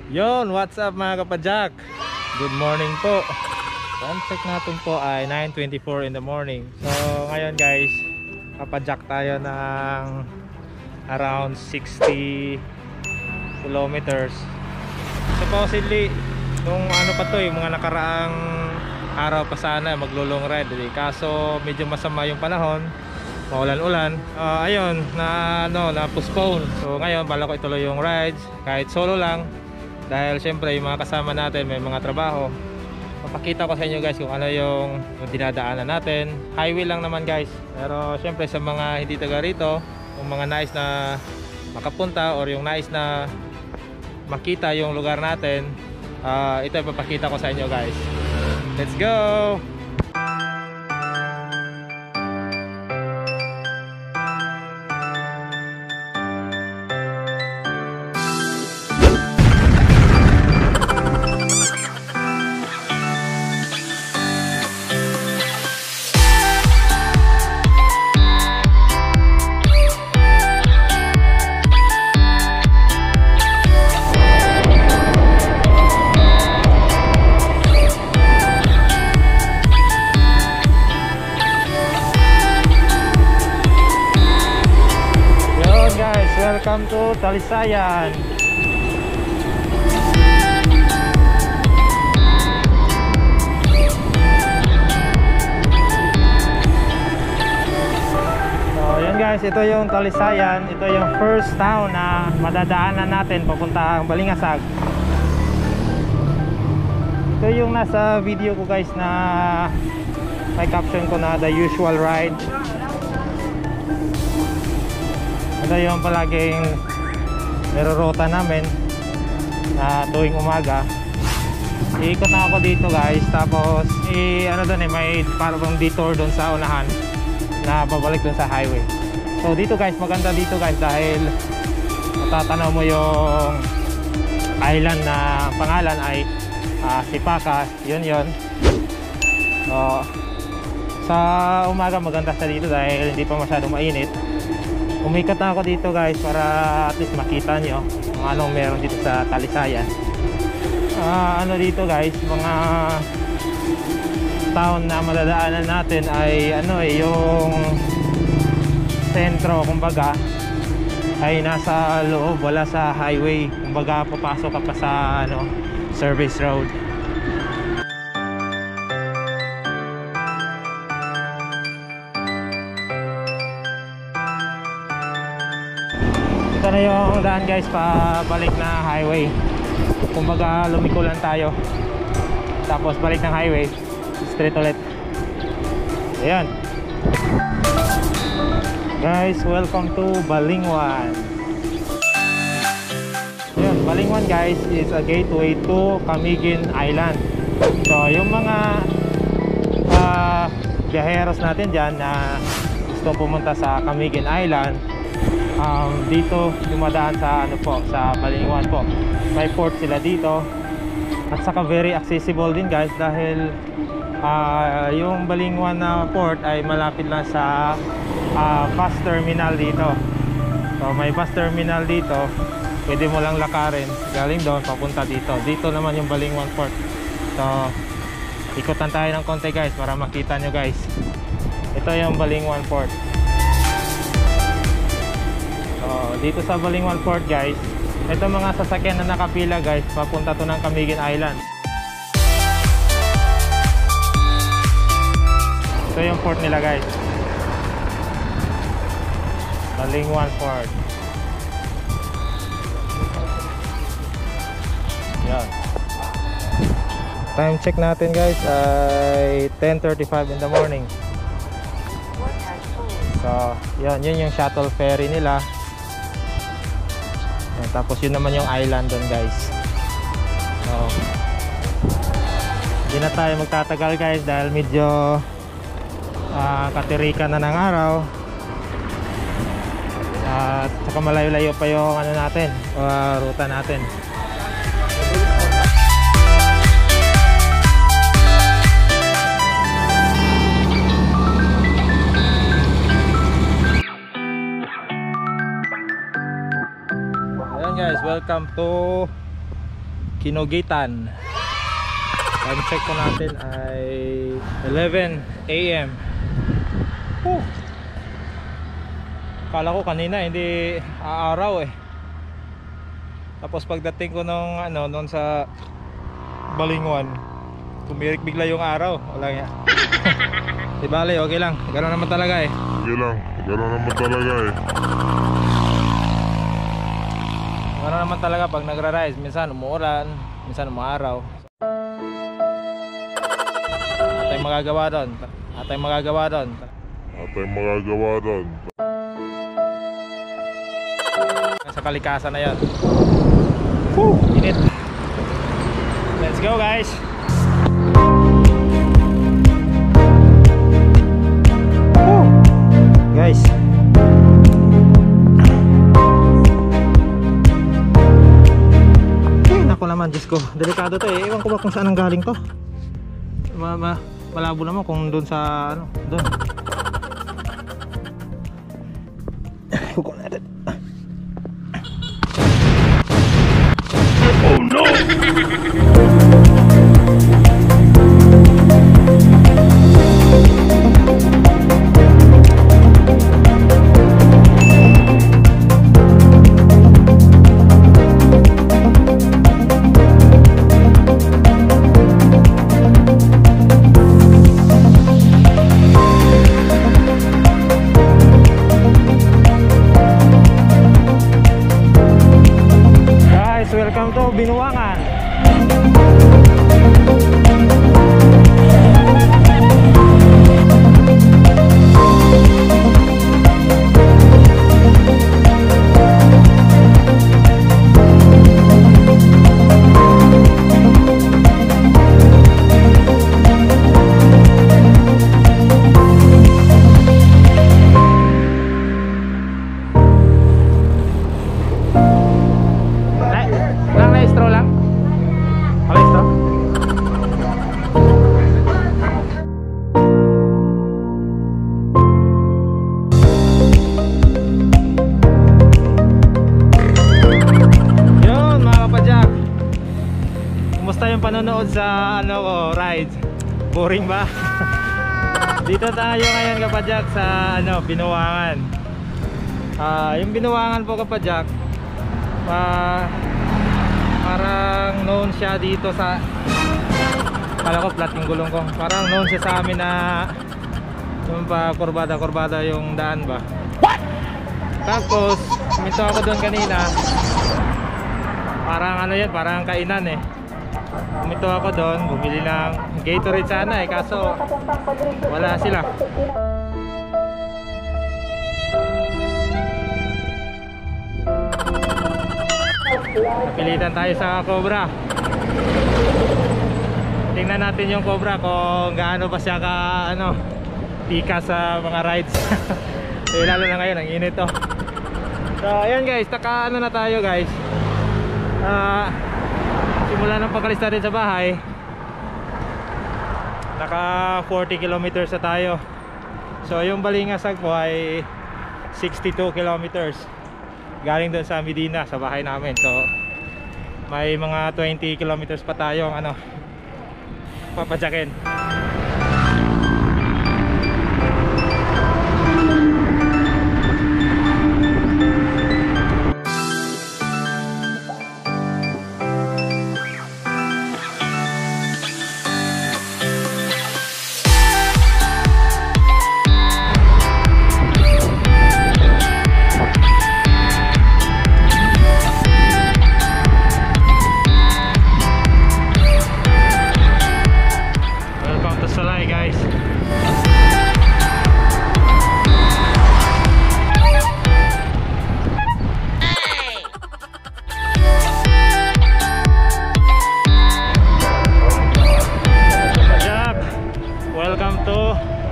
Yon, what's up mga kapadyak? Good morning po. Time check natin po ay 9:24 in the morning. So ngayon guys, kapadyak tayo ng around 60 kilometers. Supposedly, nung ano pa to yung mga nakaraang araw pa sana maglo-long ride. Kaso medyo masama yung panahon, maulan-ulan. Ayun, na postpone. So ngayon bala ko ituloy yung rides kahit solo lang. Dahil syempre yung mga kasama natin may mga trabaho. Papakita ko sa inyo guys kung ano yung dinadaanan natin. Highway lang naman guys. Pero syempre sa mga hindi taga rito, yung mga nais na makapunta or yung nais na makita yung lugar natin, ito ipapakita ko sa inyo guys. Let's go! Welcome to Talisayan. So yun guys, ito yung Talisayan. Ito yung first town na madadaanan natin papuntang Balingasag. Ito yung nasa video ko guys na may caption ko na the usual ride. Ito yung palaging nirorota namin na tuwing umaga. Iikot na ako dito guys. Tapos ano doon may parang detour doon sa unahan na babalik doon sa highway. So dito guys, maganda dito guys dahil matatanaw mo yung island na pangalan ay Sipaca. Yun. So sa umaga maganda sa dito dahil hindi pa masyadong mainit. Umikot na ako dito guys para at least makita nyo kung anong meron dito sa Talisayan. Ano dito guys, mga town na madadaanan natin ay yung sentro kumbaga ay nasa loob, wala sa highway. Kumbaga papasok ka pa sa service road. Ito na yung daan guys, pabalik na highway. Kumbaga lumiko lang tayo, tapos balik ng highway, straight ulit. Ayan guys, welcome to Balingwan. Ayan, Balingwan guys is a gateway to Camiguin Island. So yung mga biyaheros natin dyan na gusto pumunta sa Camiguin Island, dito dumadaan sa sa Balingwan po. May port sila dito at saka very accessible din guys dahil yung Balingwan na port ay malapit lang sa bus terminal dito. So may bus terminal dito, pwede mo lang lakarin galing doon papunta dito. Dito naman yung Balingwan port. So ikutan tayo ng konti guys para makita nyo guys. Ito yung Balingwan port. Dito sa Balingwan port guys, ito mga sasakyan na nakapila guys, papunta to ng Camiguin Island. Ito yung port nila guys, Balingwan port. Yan. Time check natin guys ay 10:35 in the morning. So yun yung shuttle ferry nila. Tapos yun naman yung island doon guys. So hindi na tayo magtatagal guys dahil medyo katirikan na ng araw. At saka malayo-layo pa yung natin, ruta natin. guys, welcome to Kinugitan. Time check po natin ay 11 AM. Kala ko kanina hindi aaraw eh. Tapos pagdating ko nung noon sa Balingwan, tumirik bigla yung araw. Wala nga. Di bale, okay lang. Gano'n naman talaga eh. Gano'n naman talaga pag nagra-rise. Minsan umuulan, minsan umuaraw. Atay magagawa doon. Sa kalikasan na yan. Init. Let's go guys. Guys, nako naman, Diyos ko, delikado to eh. Ewan ko ba kung saan ang galing to. Malabo naman kung doon sa doon. Kukunin natin. Oh no! Welcome to Binuangan. Panonood sa rides. Boring ba? Dito tayo ngayon kapadyak sa Binuangan. Yung Binuangan po kapadyak, parang known siya dito sa, kala ko flat yung gulong ko. Parang known siya sa amin na yung pa kurbada yung daan ba. What? Tapos minto ako doon kanina. Parang parang kainan eh. Umito ako doon, bumili ng Gatorade sana eh, kaso wala sila. Napilitan tayo sa Cobra. Tingnan natin yung Cobra kung gaano pa siya tika sa mga rides. Eh, lalo na ngayon, ang init to. So ayan guys, na tayo guys. Simula ng pagkalis natin sa bahay, naka 40 kilometers na tayo. So yung Balingasag po ay 62 kilometers galing doon sa Medina, sa bahay namin. So may mga 20 kilometers pa tayong papadyakin.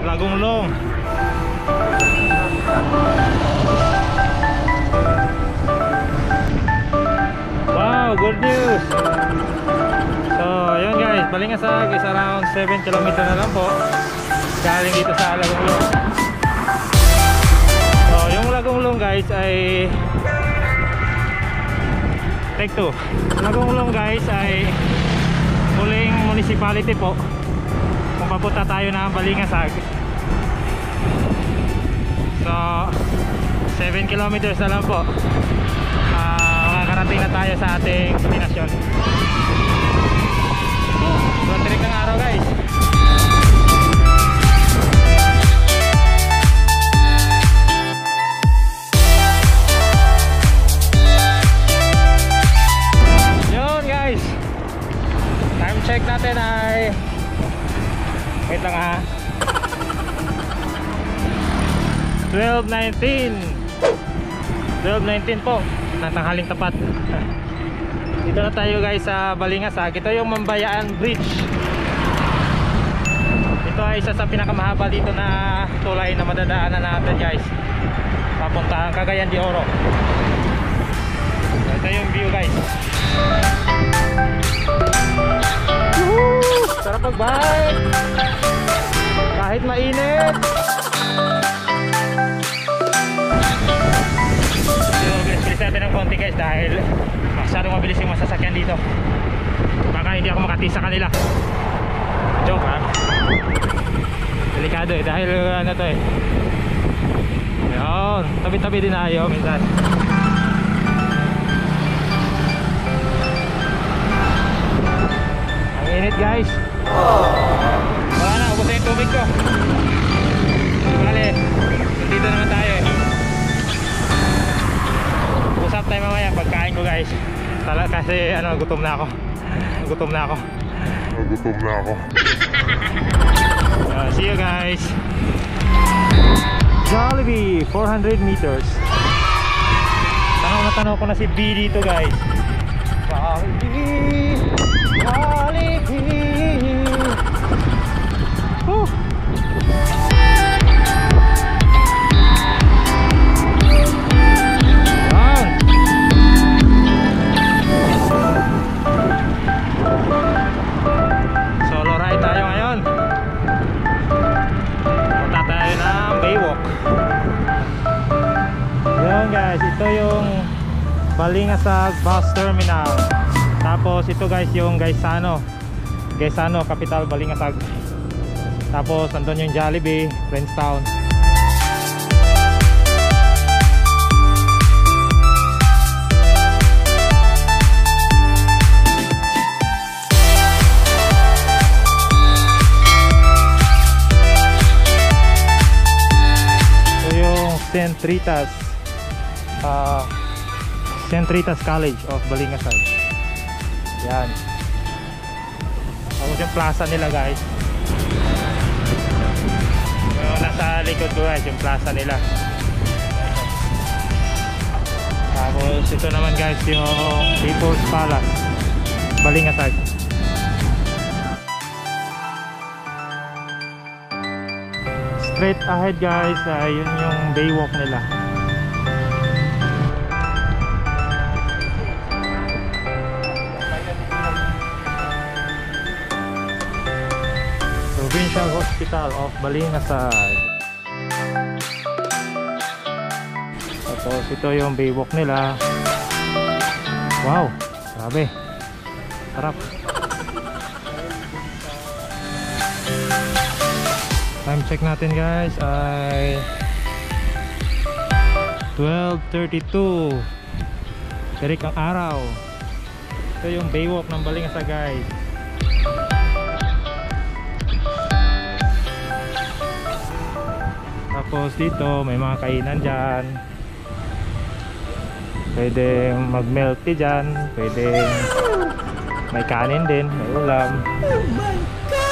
Lagumlong. Wow, good news. So, yun guys, Balingasag is around 7 km na lang po galing dito sa Lagumlong. So, yung Lagumlong guys ay Take 2. Lagong guys ay huling municipality po kung papunta tayo ng Balingasag. So 7 kilometers na lang po, makakarating na tayo sa ating destinasyon. Road trip ng araw guys. Yun guys, time check natin ay, wait lang ha, 12:19 po ng tanghaling tapat. Dito na tayo guys sa Balingasag. Ito yung Mambayaan Bridge. Ito ay isa sa pinakamahaba dito na tulay na madadaanan natin guys, papuntang Cagayan de Oro. Ito yung view guys. Woohoo! Sarap mag-bike kahit mainit. Bilis natin ng konti guys dahil masyadong mabilis yung masasakyan dito. Baka hindi ako makati sa kanila. Joke ha. Delikado eh dahil ano to eh. Yun, tabi-tabi din tayo minsan. Ang init guys. Wala na, ubos na yung tubig ko. Bale, dito naman tayo eh. Usap tayo mamaya pagkain ko guys. Kasi ano, gutom na ako. See you guys. Jollibee 400 meters. Tanaw ko na si B dito guys. Jollibee. Solo ride tayo ngayon. Punta tayo ng Baywalk. Yun guys, ito yung Balingasag Bus Terminal. Tapos ito guys yung Gaisano, capital Balingasag. Tapos nandun yung Jollibee, Friendstown. Ito yung St. Rita's College of Balingasag. Yan. Tapos yung plaza nila guys. Yung nasa likod ko guys, yung plaza nila. Tapos ito naman guys yung People's Palace, Balingasag. Straight ahead guys, yun yung Baywalk nila. Provincial Hospital of Balingasag. Tapos ito yung Baywalk nila. Wow, grabe, sarap. Time check natin guys ay 12:32. Terik ang araw. Ito yung Baywalk ng Balingasag guys. Tapos dito may mga kainan dyan. Pwedeng mag-milk tea dyan. Pwedeng may kanin din, may ulam. Oh my God!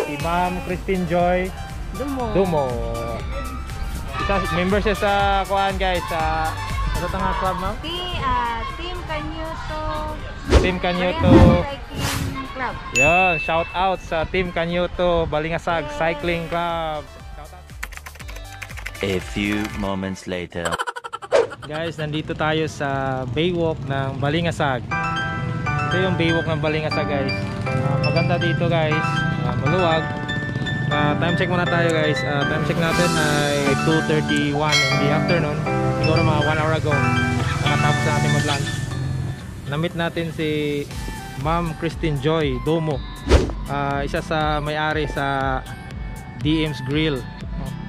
Si Ma'am Christine Joy Dumo. Isa member siya sa kuan guys, sa ano tanga club ma'am? Team Kanyuto Cycling Club. Yan, shout out sa Team Kanyuto Balingasag Cycling Club. Shout out. A few moments later. Guys, nandito tayo sa Baywalk ng Balingasag. Ito yung Baywalk ng Balingasag, guys. Maganda dito, guys. Maluwag. Time check muna tayo, guys. Time check natin ay 2:31 in the afternoon. Siguro mga 1 hour ago. Nakatapos na natin mag-lunch. Na-meet natin si Ma'am Christine Joy Domo. Isa sa may-ari sa DM's Grill,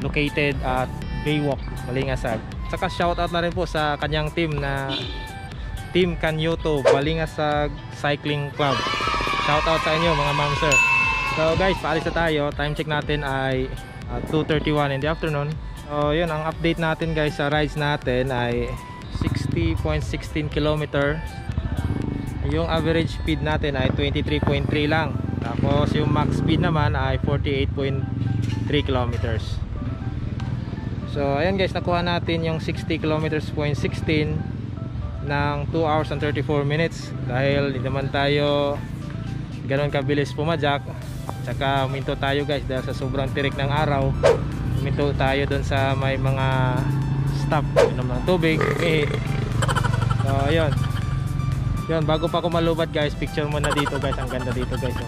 located at Baywalk, Balingasag. Saka shoutout na rin po sa kanyang team na Team Canyoto Balingasag Cycling Club. Shoutout sa inyo mga ma'am sir. So guys, paalis na tayo. Time check natin ay 2:31 in the afternoon. So yun, ang update natin guys sa rides natin ay 60.16 km. Yung average speed natin ay 23.3 lang. Tapos yung max speed naman ay 48.3 kilometers. So ayan guys, nakuha natin yung 60 kilometers point 16 ng 2 hours and 34 minutes. Dahil hindi naman tayo ganoon kabilis pumadyak. Tsaka huminto tayo guys dahil sa sobrang tirik ng araw. Huminto tayo doon sa may mga stop, inom ng tubig. So ayun. Yun, bago pa ako malubad guys, picture muna dito guys. Ang ganda dito guys.